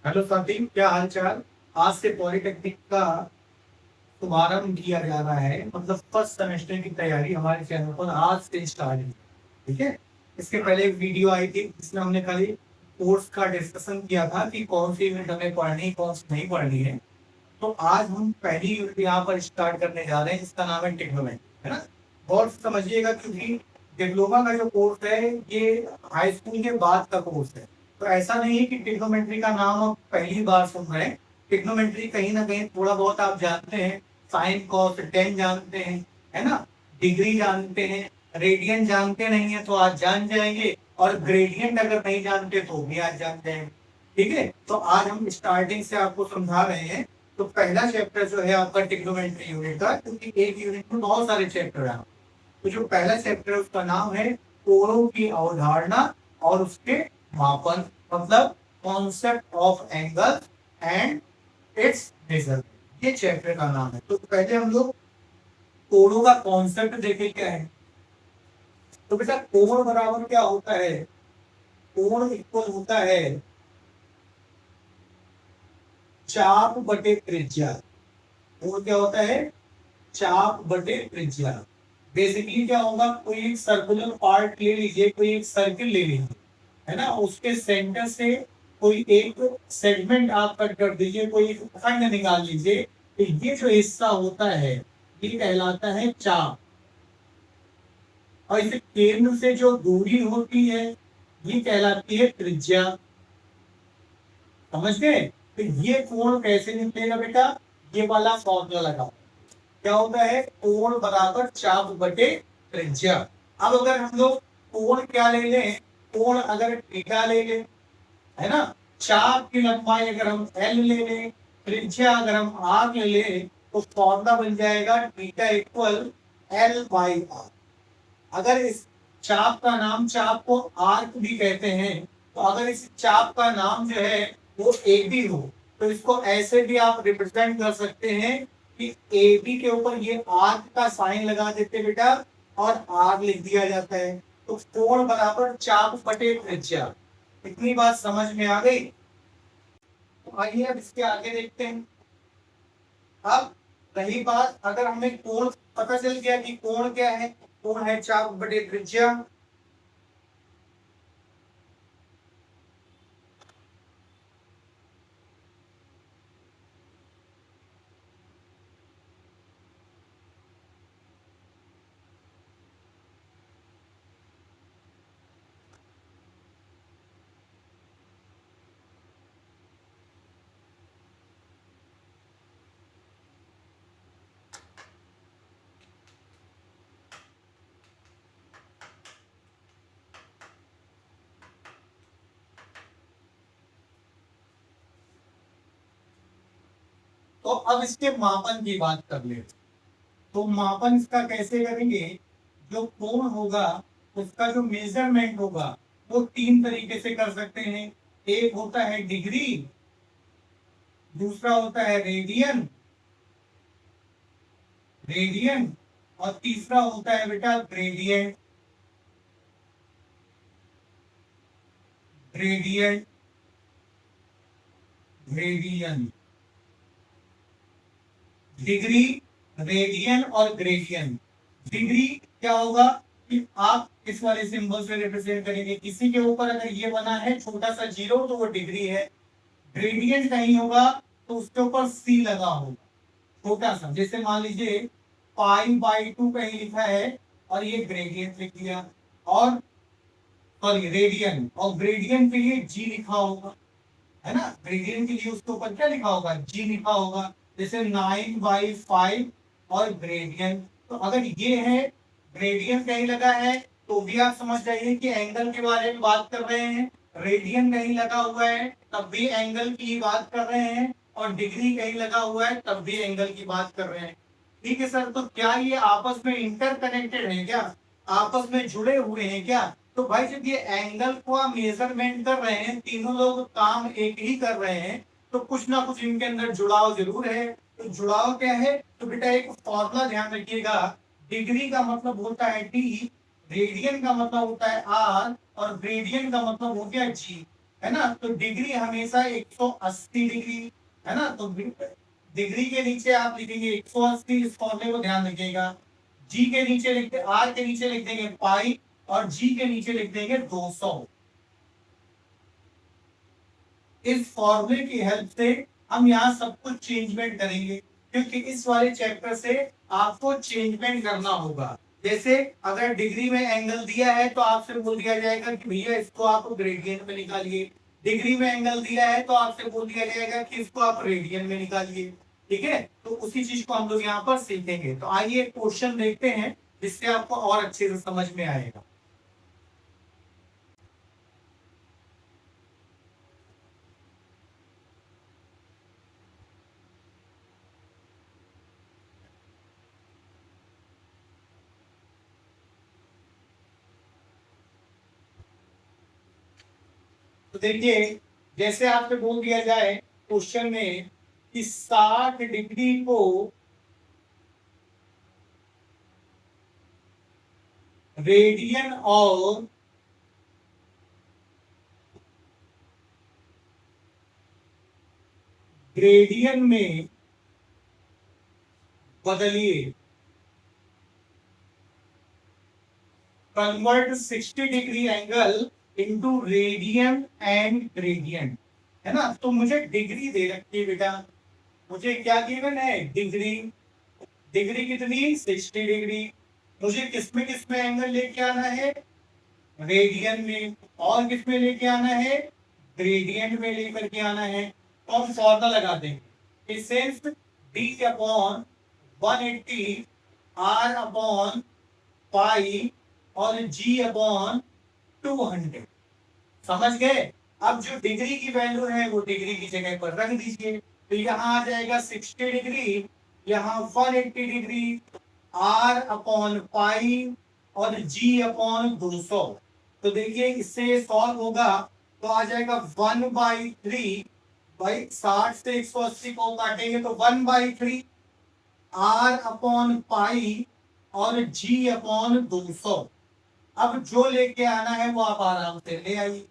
Hello साथी, क्या हाल चाल। आज से पॉलिटेक्निक का शुभारंभ किया जा रहा है, मतलब फर्स्ट सेमेस्टर की तैयारी हमारे चैनल पर आज से स्टार्ट है। ठीक है। इसके पहले एक वीडियो आई थी जिसमें हमने खाली कोर्स का डिस्कशन किया था कि कौन सी यूनिट हमें पढ़नी है, कौन सी नहीं पढ़नी है। तो आज हम पहली यूनिट यहाँ पर स्टार्ट करने जा रहे हैं जिसका नाम है टेक्नोमेट्री, है ना। और समझिएगा, क्योंकि डिप्लोमा का जो कोर्स है ये हाई स्कूल के बाद का कोर्स है। तो ऐसा नहीं है कि टेक्नोमेट्री का नाम आप पहली बार सुन रहे हैं। टेक्नोमेट्री कहीं ना कहीं थोड़ा बहुत आप जानते हैं, साइन कॉस टेन जानते हैं, है ना। डिग्री जानते हैं, रेडियन जानते नहीं है तो आज जान जाएंगे, और ग्रेडियंट अगर नहीं जानते तो भी आज जान जाएंगे। ठीक है, तो आज हम स्टार्टिंग से आपको समझा रहे हैं। तो पहला चैप्टर जो है आपका टिग्नोमेट्री यूनिट का, क्योंकि एक यूनिट में बहुत सारे चैप्टर हैं। तो जो पहला चैप्टर है उसका नाम है कोणों की अवधारणा और उसके मापन, मतलब concept of angle and its measure. ये चैप्टर का नाम है। तो पहले हम लोग कोणों का कॉन्सेप्ट देखें क्या है। तो बेटा कोण बराबर क्या होता है? कोण इक्वल होता है चाप बटे त्रिज्या। कोण क्या होता है? चाप बटे त्रिज्या। बेसिकली क्या होगा, कोई एक सर्कुलर पार्ट ले लीजिए, कोई एक सर्किल ले लीजिए, है ना। उसके सेंटर से कोई एक सेगमेंट आप कट कर दीजिए, कोई एक खंड निकाल लीजिए। तो ये जो हिस्सा होता है ये कहलाता है चाप। और इस केंद्र से जो दूरी होती है ये कहलाती है त्रिज्या। समझ गए? तो ये कोण कैसे निकलेगा बेटा? ये वाला फॉर्मूला लगाओ। क्या होता है? कोण बराबर चाप बटे त्रिज्या। अब अगर हम लोग कोण क्या ले लें, कोण अगर थीटा ले लें, है ना। चाप की लंबाई अगर हम एल ले लें, त्रिज्या अगर हम आर ले लें, तो फॉर्मूला बन जाएगा theta equal L by R. अगर इस चाप का नाम, चाप को आर्क भी कहते हैं, तो अगर इस चाप का नाम जो है वो ए बी हो, तो इसको ऐसे भी आप रिप्रेजेंट कर सकते हैं कि ए बी के ऊपर ये आर्क का साइन लगा देते बेटा, और आर लिख दिया जाता है। तो कोण बराबर चाप बटे त्रिज्या। इतनी बात समझ में आ गई? तो आइए अब इसके आगे देखते हैं। अब रही बात, अगर हमें कोण पता चल गया कि कोण क्या है, कोण है चाप बटे त्रिज्या। तो अब इसके मापन की बात कर ले। तो मापन इसका कैसे करेंगे? जो कोण होगा उसका जो मेजरमेंट होगा वो तीन तरीके से कर सकते हैं। एक होता है डिग्री, दूसरा होता है रेडियन, रेडियन, और तीसरा होता है बेटा gradient, gradient, gradient. Degree, radian और ग्रेडियन। डिग्री क्या होगा कि आप इस वाले सिंबल से रिप्रेजेंट करेंगे, किसी के ऊपर अगर ये बना है छोटा सा जीरो तो वो डिग्री है। ग्रेडियंट कहीं होगा तो उसके ऊपर सी लगा होगा छोटा सा, जैसे मान लीजिए पाई बाई टू कहीं लिखा है और ये ग्रेडियंट लिख दिया। और सॉरी रेडियन, और ग्रेडियंट के लिए जी लिखा होगा, है ना। ग्रेडियंट के लिए उसके ऊपर क्या लिखा होगा? जी लिखा होगा। जैसे 9/5 और ग्रेडियंट। तो अगर ये है ग्रेडियंट कहीं लगा है तो भी आप समझ जाइए कि एंगल के बारे में बात कर रहे हैं। रेडियन कहीं लगा हुआ है तब भी एंगल की बात कर रहे हैं, और डिग्री कहीं लगा हुआ है तब भी एंगल की बात कर रहे हैं। ठीक है सर, तो क्या ये आपस में इंटरकनेक्टेड है क्या? आपस में जुड़े हुए हैं क्या? तो भाई जब ये एंगल को आप मेजरमेंट कर रहे हैं, तीनों लोग काम एक ही कर रहे हैं, तो कुछ ना कुछ इनके अंदर जुड़ाव जरूर है। तो जुड़ाव क्या है? तो बेटा एक फॉर्मूला ध्यान रखिएगा। डिग्री का मतलब होता है डी, रेडियन का मतलब होता है आर, और ग्रेडियन का मतलब हो गया जी। है ना, तो डिग्री हमेशा 180 डिग्री, है ना, तो डिग्री के नीचे आप लिखेंगे 180, इस फॉर्मूले को ध्यान रखिएगा। जी के नीचे लिखते, आर के नीचे लिख देंगे पाई, और जी के नीचे लिख देंगे 200। इस फॉर्मूले की हेल्प से हम यहाँ सब कुछ चेंजमेंट करेंगे, क्योंकि इस वाले चैप्टर से आपको चेंजमेंट करना होगा। जैसे अगर डिग्री में एंगल दिया है तो आपसे बोल दिया जाएगा कि भैया इसको आप ग्रेडियंट में निकालिए। डिग्री में एंगल दिया है तो आपसे बोल दिया जाएगा कि इसको आप रेडियन में निकालिए। ठीक है, तो उसी चीज को हम लोग यहाँ पर सीखेंगे। तो आइए क्वेश्चन देखते हैं, जिससे आपको और अच्छे से समझ में आएगा। तो देखिए, जैसे आपसे बोल दिया जाए क्वेश्चन में कि 60 डिग्री को रेडियन और ग्रेडियन में बदलिए, convert 60 degree angle into radian and gradient, है ना। तो मुझे डिग्री दे रखी है बेटा, मुझे क्या गिवन है, डिग्री। डिग्री कितनी, 60 डिग्री। मुझे किसमें एंगल लेके आना है, रेडियन में, और किसमें लेके आना है, ग्रेडियंट में लेकर के आना है। तो हम फॉर्मूला लगा देंगे, since D upon 180 R upon pi और जी अपॉन 200। समझ गए। अब जो डिग्री की वैल्यू है वो डिग्री की जगह पर रख दीजिए, तो यहाँ आ जाएगा 60 डिग्री, यहाँ 180 डिग्री, आर अपॉन पाई और जी अपॉन 200। तो देखिए इससे सॉल्व होगा तो आ जाएगा 1/3, भाई 60 से 180 को काटेंगे तो 1/3 आर अपॉन पाई और जी अपॉन 200। अब जो लेके आना है वो आप आराम से ले आइए।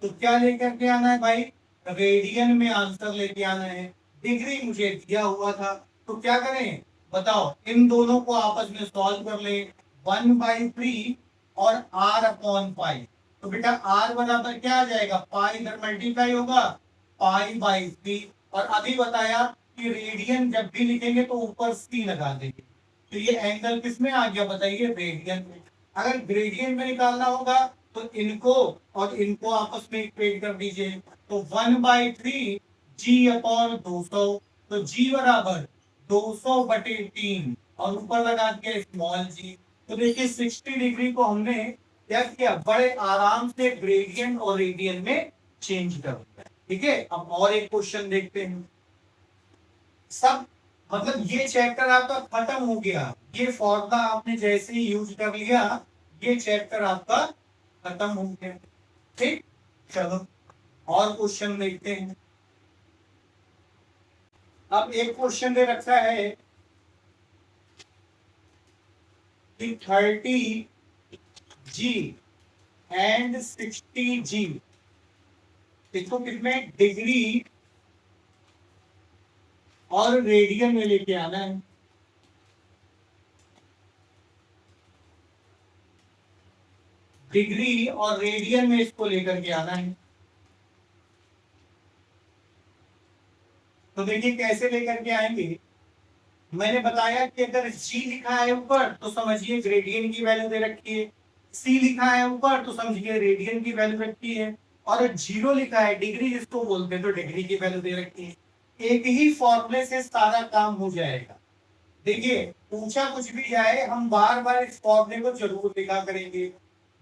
तो क्या लेकर के आना है भाई, रेडियन में आंसर लेके आना है। डिग्री मुझे दिया हुआ था, तो क्या करें बताओ, इन दोनों को आपस में सॉल्व कर ले। 1/3 और आर अपॉन पाई, तो बेटा आर बराबर क्या आ जाएगा, पाई इधर मल्टीप्लाई होगा, पाई/3। और अभी बताया कि रेडियन जब भी लिखेंगे तो ऊपर सी लगा देंगे। तो ये एंगल किस में आ गया बताइए, रेडियन में। अगर ग्रेडियंट में निकालना होगा तो इनको और इनको आपस में इक्वेट कर दीजिए। तो 1/3 जी अपॉन 200, तो जी बराबर 200/3 और ऊपर लगा दिया स्मॉल जी। तो देखिए 60 डिग्री को हमने क्या किया, बड़े आराम से ग्रेडियंट और रेडियन में चेंज कर दिया। ठीक है, अब और एक क्वेश्चन देखते हैं। सब मतलब ये चैप्टर आपका खत्म हो गया, ये फॉर्मूला आपने जैसे ही यूज कर लिया ये चैप्टर आपका खत्म हो गया। ठीक, चलो और क्वेश्चन देखते हैं। अब एक क्वेश्चन दे रखा है कि 30G एंड 60G, इसको कितने डिग्री और रेडियन में लेके आना है। डिग्री और रेडियन में इसको लेकर के आना है। तो देखिए कैसे लेकर के आएंगे, मैंने बताया कि अगर जी लिखा है ऊपर तो समझिए ग्रेडियंट की वैल्यू दे रखी है, सी लिखा है ऊपर तो समझिए रेडियन की वैल्यू रखी है, और जीरो लिखा है डिग्री जिसको बोलते हैं तो डिग्री की वैल्यू दे रखी है। एक ही फॉर्मूले से सारा काम हो जाएगा। देखिए पूछा कुछ भी जाए हम बार बार इस फॉर्मूले को जरूर लिखा करेंगे,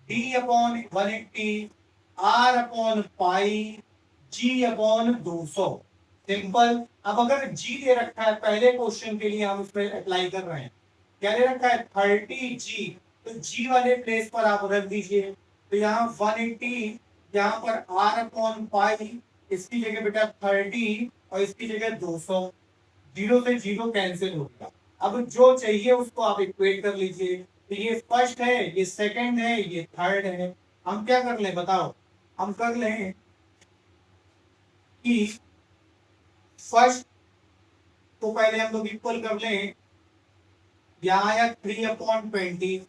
D upon 180 R upon pi G upon 200। Simple. अब अगर जी दे रखा है पहले क्वेश्चन के लिए हम उसमें अप्लाई कर रहे हैं, क्या दे रखा है 30G, तो जी वाले प्लेस पर आप रख दीजिए। तो यहाँ 180, यहाँ पर आर अपॉन पाई, इसकी जगह बेटा 30 और इसकी जगह 200। जीरो से जीरो कैंसिल हो गया। अब जो चाहिए उसको आप इक्वेट कर लीजिए। तो ये फर्स्ट है, ये सेकंड है, ये थर्ड है। हम क्या कर लें बताओ, हम कर लें कि फर्स्ट तो पहले हम लोग इक्वल कर लें, यहाँ आया 3/20,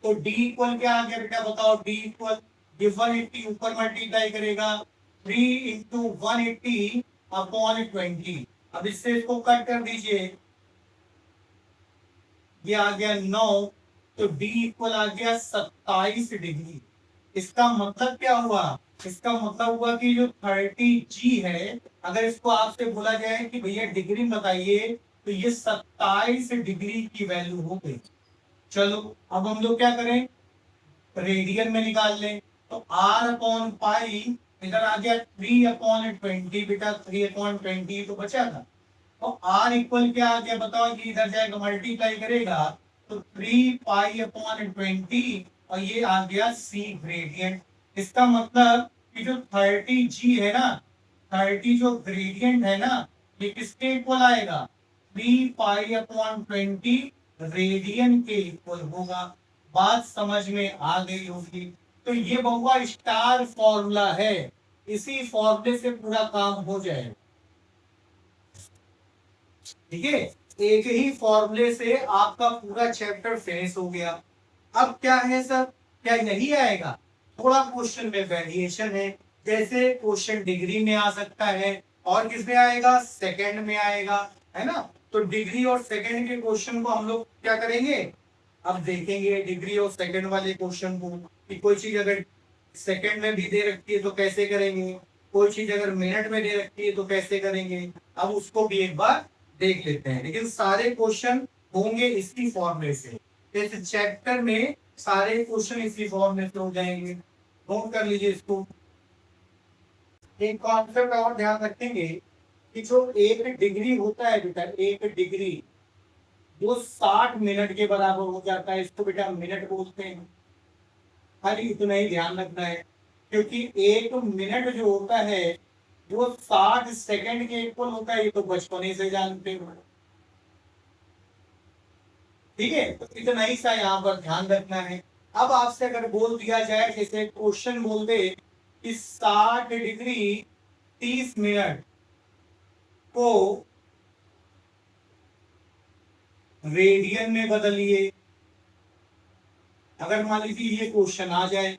तो डी इक्वल क्या आ गया बेटा बताओ, डी इक्वल 180 ऊपर मल्टीप्लाई करेगा 3 × 180/20। अब इससे इसको कट कर दीजिए, ये आ गया 9, तो डी इक्वल आ गया 27 डिग्री। इसका मतलब क्या हुआ, इसका मतलब हुआ कि जो 30G है, अगर इसको आपसे बोला जाए कि भैया डिग्री बताइए, तो ये 27 डिग्री की वैल्यू हो गई। चलो अब हम लोग क्या करें, रेडियन में निकाल लें, तो r/पाई इधर आ गया 3/20 बेटा, 3/20 तो बचा था, तो r इक्वल क्या आ गया बताओ, ये इधर जाएगा मल्टीप्लाई करेगा तो 3π/20 और ये आ गया c ग्रेडियंट। इसका मतलब कि जो 30G है ना, 30 जो ग्रेडियंट है ना, ये किसके इक्वल आएगा, 3π/20 रेडियन के इक्वल होगा। बात समझ में आ गई होगी। तो ये बहुआ स्टार फॉर्मूला है, इसी फॉर्मूले से पूरा काम हो जाएगा। ठीक है, एक ही फॉर्मूले से आपका पूरा चैप्टर फिनिश हो गया। अब क्या है सर, क्या यही आएगा, थोड़ा क्वेश्चन में वेरिएशन है, जैसे क्वेश्चन डिग्री में आ सकता है और किसमें आएगा, सेकंड में आएगा, है ना। तो डिग्री और सेकंड के क्वेश्चन को हम लोग क्या करेंगे, अब देखेंगे डिग्री और सेकंड वाले क्वेश्चन को, कि कोई चीज अगर सेकंड में भी दे रखी है तो कैसे करेंगे, कोई चीज अगर मिनट में दे रखी है तो कैसे करेंगे। अब उसको भी एक बार देख लेते हैं, लेकिन सारे क्वेश्चन होंगे इसी फॉर्मूले से, इस चैप्टर में सारे क्वेश्चन इसी फॉर्मूले से हो जाएंगे। नोट कर लीजिए इसको। एक कॉन्सेप्ट और ध्यान रखेंगे कि जो एक डिग्री होता है बेटा, एक डिग्री वो 60 मिनट के बराबर हो जाता है, इसको बेटा मिनट बोलते हैं। खाली इतना ही ध्यान रखना है, क्योंकि एक मिनट जो होता है वो 60 सेकंड के इक्वल होता है, ये तो बचपन ही से जानते हो। ठीक है, तो इतना ही सा यहाँ पर ध्यान रखना है। अब आपसे अगर बोल दिया जाए, जैसे क्वेश्चन बोल दे कि 60 डिग्री 30 मिनट को रेडियन में बदलिए, अगर मान लीजिए ये क्वेश्चन आ जाए,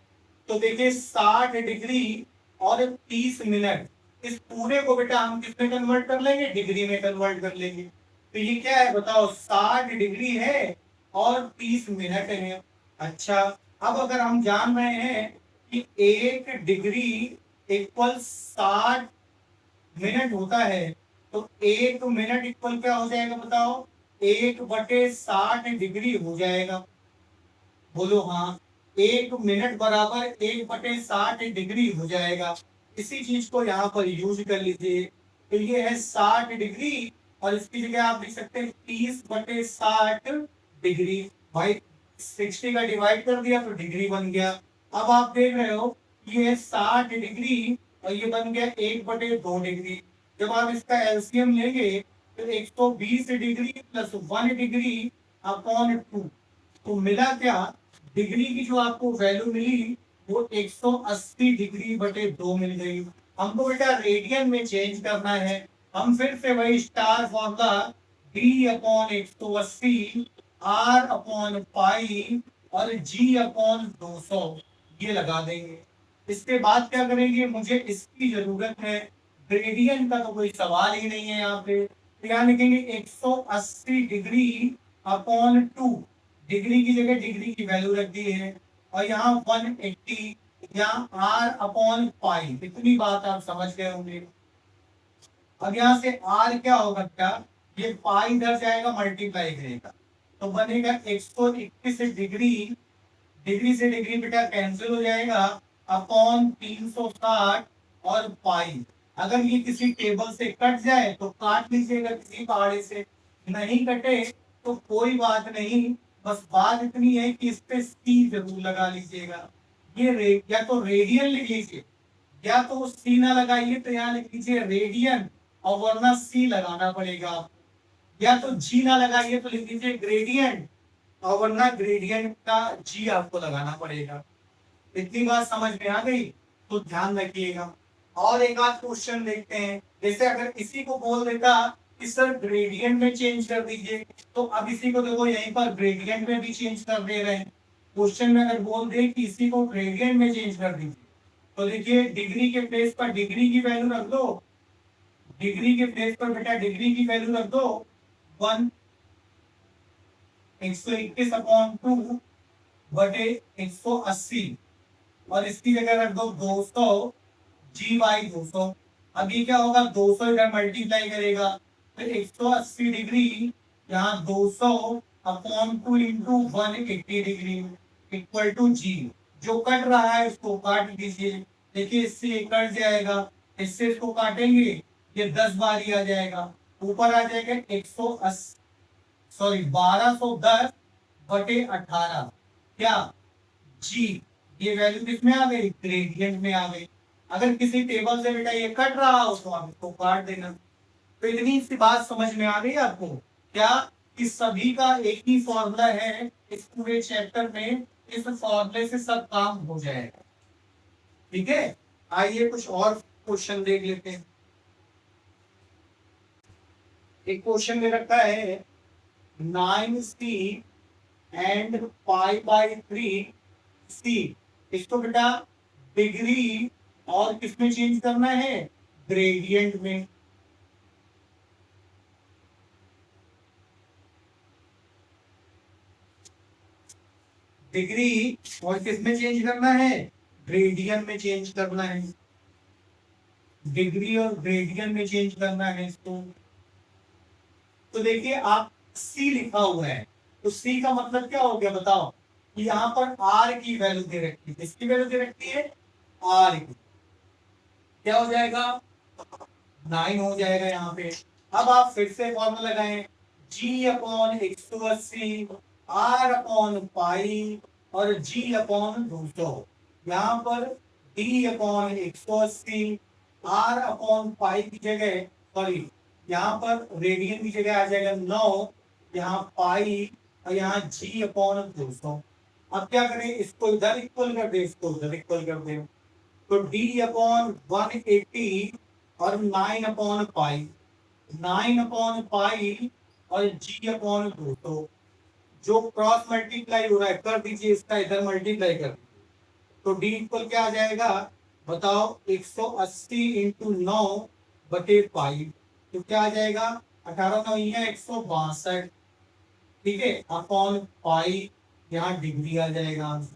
तो देखिए 60 डिग्री और 30 मिनट, इस पूरे को बेटा हम किस में कन्वर्ट कर लेंगे, डिग्री में कन्वर्ट कर लेंगे। तो ये क्या है बताओ, 60 डिग्री है और 30 मिनट है। अच्छा, अब अगर हम जान रहे हैं कि 1 डिग्री इक्वल 60 मिनट होता है, तो 1 मिनट इक्वल क्या हो जाएगा बताओ, 1/60 डिग्री हो जाएगा। बोलो हाँ, 1 मिनट बराबर 1/60 डिग्री हो जाएगा। इसी चीज को यहाँ पर यूज कर लीजिए। तो ये है 60 डिग्री और इसकी जगह आप लिख सकते हैं 30/60 डिग्री। भाई 60 का डिवाइड कर दिया तो डिग्री बन गया। अब आप देख रहे हो ये 60 डिग्री और ये बन गया 1/2 डिग्री। जब आप इसका एलसीएम लेंगे तो 120 डिग्री प्लस 1 डिग्री अपॉन 2, तो मिला क्या, डिग्री की जो आपको वैल्यू मिली वो 180 डिग्री बटे 2 मिल गई। हमको बेटा रेडियन में चेंज करना है, हम फिर से वही स्टार फॉर्मूला d/180 r/पाई और g/200 ये लगा देंगे। इसके बाद क्या करेंगे, मुझे इसकी जरूरत है, ग्रेडियंट का तो कोई सवाल ही नहीं है यहाँ पे। तो यहाँ लिखेंगे 180 डिग्री अपॉन 2, डिग्री की जगह डिग्री की वैल्यू रख दी है, और यहाँ 180, यहाँ r/पाई, इतनी बात आप समझ गए होंगे। अब यहाँ से r क्या होगा, क्या ये पाई इधर जाएगा मल्टीप्लाई करेगा, तो बनेगा 121 डिग्री, डिग्री से डिग्री बेटा कैंसिल हो जाएगा, अपॉन 360 और पाई। अगर ये किसी टेबल से कट जाए तो काट लीजिएगा किसी पहाड़े से, नहीं कटे तो कोई बात नहीं, बस बात इतनी है कि इस पे सी जरूर लगा लीजिएगा। ये या तो रेडियन लिख लीजिए, या तो सी ना लगाइए तो यहाँ लिख लीजिए रेडियन, और वरना सी लगाना पड़ेगा, या तो जी ना लगाइए तो लिख लीजिए ग्रेडियंट, और वरना ग्रेडियंट का जी आपको लगाना पड़ेगा। इतनी बात समझ में आ गई, तो ध्यान रखिएगा। और एक आध क्वेश्चन देखते हैं। जैसे अगर इसी को बोल देता कि सर ग्रेडियंट में चेंज कर दीजिए, तो अब इसी को देखो यहीं पर ग्रेडियंट में भी चेंज कर दे रहे हैं। क्वेश्चन में अगर बोल दे कि इसी को ग्रेडियंट में चेंज कर दीजिए, तो देखिए डिग्री के प्लेस पर डिग्री की वैल्यू रख दो, डिग्री के प्लेस पर बेटा डिग्री की वैल्यू रख दो 1/121 बटे 180, और इसकी जगह रख दो 200 G/200। अब ये क्या होगा, 200 इधर मल्टीप्लाई करेगा तो 180 डिग्री यहाँ 200 upon 2 into 180 degree equal to G। जो कट रहा है उसको काट दीजिए। देखिए इससे ये कट जाएगा, इससे इसको काटेंगे ये 10 बार ही आ जाएगा, ऊपर आ जाएगा 1210 बटे 18 क्या G। ये वैल्यू किसमें आ गई, ग्रेडियंट में आ गई। अगर किसी टेबल से बेटा ये कट रहा हो तो आप इसको काट देना। तो इतनी सी बात समझ में आ गई आपको क्या, इस सभी का एक ही फॉर्मूला है इस पूरे चैप्टर में, इस फॉर्मूले से सब काम हो जाएगा। ठीक है, आइए कुछ और क्वेश्चन देख लेते हैं। एक क्वेश्चन में रखा है 9C एंड π/3C। इसको बेटा डिग्री और किसमें चेंज करना है, ग्रेडियंट में। डिग्री और किसमें चेंज करना है, ग्रेडियंट में चेंज करना है। डिग्री और ग्रेडियंट में चेंज करना है इसको। तो देखिए आप C लिखा हुआ है, तो C का मतलब क्या हो गया बताओ, कि यहाँ पर R की वैल्यू दे रखी है। किसकी वैल्यू दे रखी है, R की। क्या हो जाएगा, 9 हो जाएगा यहाँ पे। अब आप फिर से फॉर्मूला लगाएं, G/180 R/π और G/200। यहाँ पर D/180 R/π की जगह, सॉरी यहाँ पर रेडियन की जगह आ जाएगा 9, यहाँ पाई और यहाँ G/200। अब क्या करें, इसको इधर इक्वल कर दे, इसको इधर इक्वल कर दे, तो D/180 और 9/π, 9/π और G/200 जो क्रॉस मल्टीप्लाई हो रहा है कर दीजिए, इसका इधर मल्टीप्लाई कर दीजिए। तो D इक्वल क्या आ जाएगा बताओ, 180 इंटू 9 बटे पाई, तो क्या आ जाएगा 18×9 162। ठीक है, अपॉन पाई, यहाँ डिग्री आ जाएगा।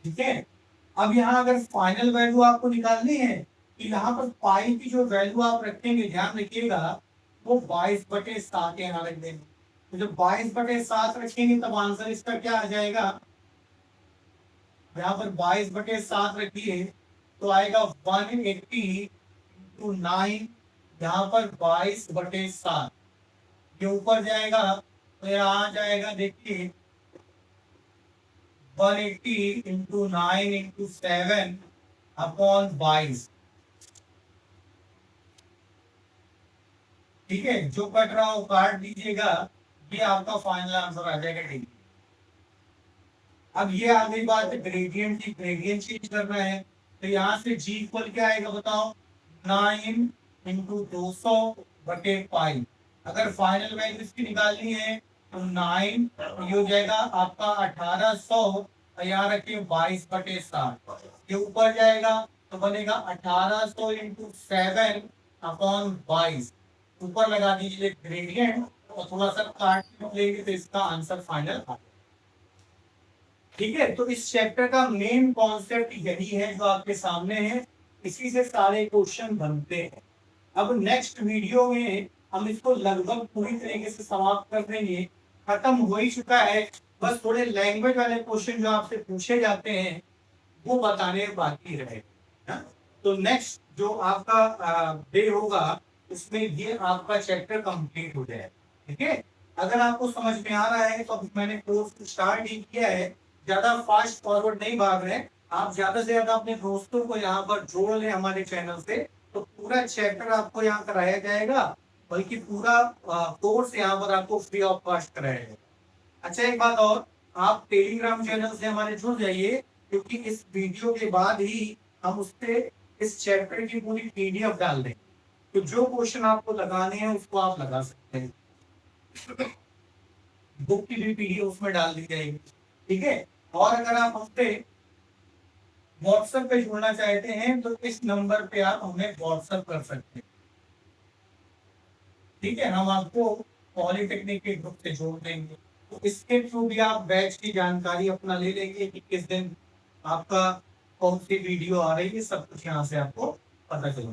ठीक है, अब यहाँ अगर फाइनल वैल्यू आपको निकालनी है तो यहाँ पर पाई की जो वैल्यू आप रखेंगे, ध्यान रखिएगा, वो 22/7 यहाँ रख देंगे। तो जब 22/7 रखेंगे तब आंसर इसका क्या आ जाएगा, यहाँ पर 22/7 रखिए तो आएगा 180 इंटू 9, यहाँ पर 22/7, ये ऊपर जाएगा तो यहाँ आ जाएगा, देखिए 180 इंटू 9 इंटू 7 अपॉन 22। ठीक है, जो कट रहा हो काट दीजिएगा, ये आपका फाइनल आंसर आ जाएगा डिग्री। अब ये आ गई बात ग्रेडियंट की, ग्रेडियंट चेंज करना है तो यहाँ से G इक्वल क्या आएगा बताओ, 9 इंटू 200 बटे पाई। अगर फाइनल वैल्यू इसकी निकालनी है तो 9 ये हो जाएगा आपका 1800 और यहाँ रखिए 22/7, ये ऊपर जाएगा तो बनेगा 1800 इंटू 7 अपॉन 22। ऊपर लगा दीजिए ग्रेडियंट और थोड़ा सा काट लेंगे तो इसका आंसर फाइनल आ। ठीक है, तो इस चैप्टर का मेन कॉन्सेप्ट यही है जो आपके सामने है, इसी से सारे क्वेश्चन बनते हैं। अब नेक्स्ट वीडियो में हम इसको लगभग पूरी तरीके से समाप्त कर देंगे, खत्म हो ही चुका है, बस थोड़े लैंग्वेज वाले क्वेश्चन जो आपसे पूछे जाते हैं वो बताने बाकी रहे। तो नेक्स्ट जो आपका डे होगा उसमें ये आपका चैप्टर कंप्लीट हो जाए। ठीक है, अगर आपको समझ में आ रहा है तो अब मैंने कोर्स स्टार्ट ही किया है, ज्यादा फास्ट फॉरवर्ड नहीं भाग रहे, आप ज्यादा से ज्यादा अपने दोस्तों को यहाँ पर जोड़ लें हमारे चैनल से, तो पूरा चैप्टर आपको यहाँ कराया जाएगा। बल्कि पूरा कोर्स यहाँ पर आपको फ्री ऑफ कॉस्ट कराया जाएगा। अच्छा एक बात और, आप टेलीग्राम चैनल से हमारे जुड़ जाइए, क्योंकि इस वीडियो के बाद ही हम उससे इस चैप्टर की पूरी पीडीएफ डाल देंगे, तो जो क्वेश्चन आपको लगाने हैं उसको आप लगा सकते हैं। बुक की भी पीडीएफ उसमें डाल दी जाएगी, ठीक है। और अगर आप हमसे व्हाट्सएप पे जुड़ना चाहते हैं तो इस नंबर पे आप हमें व्हाट्सएप कर सकते हैं, ठीक है। हम आपको पॉलिटेक्निक के ग्रुप से जोड़ देंगे, तो इसके थ्रू भी आप बैच की जानकारी अपना ले लेंगे कि किस दिन आपका कौन सी वीडियो आ रही है, सब कुछ यहाँ से आपको पता चलेगा।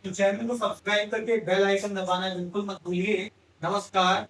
तो चैनल को सब्सक्राइब करके बेल आइकन दबाना बिल्कुल मत भूलिए। नमस्कार।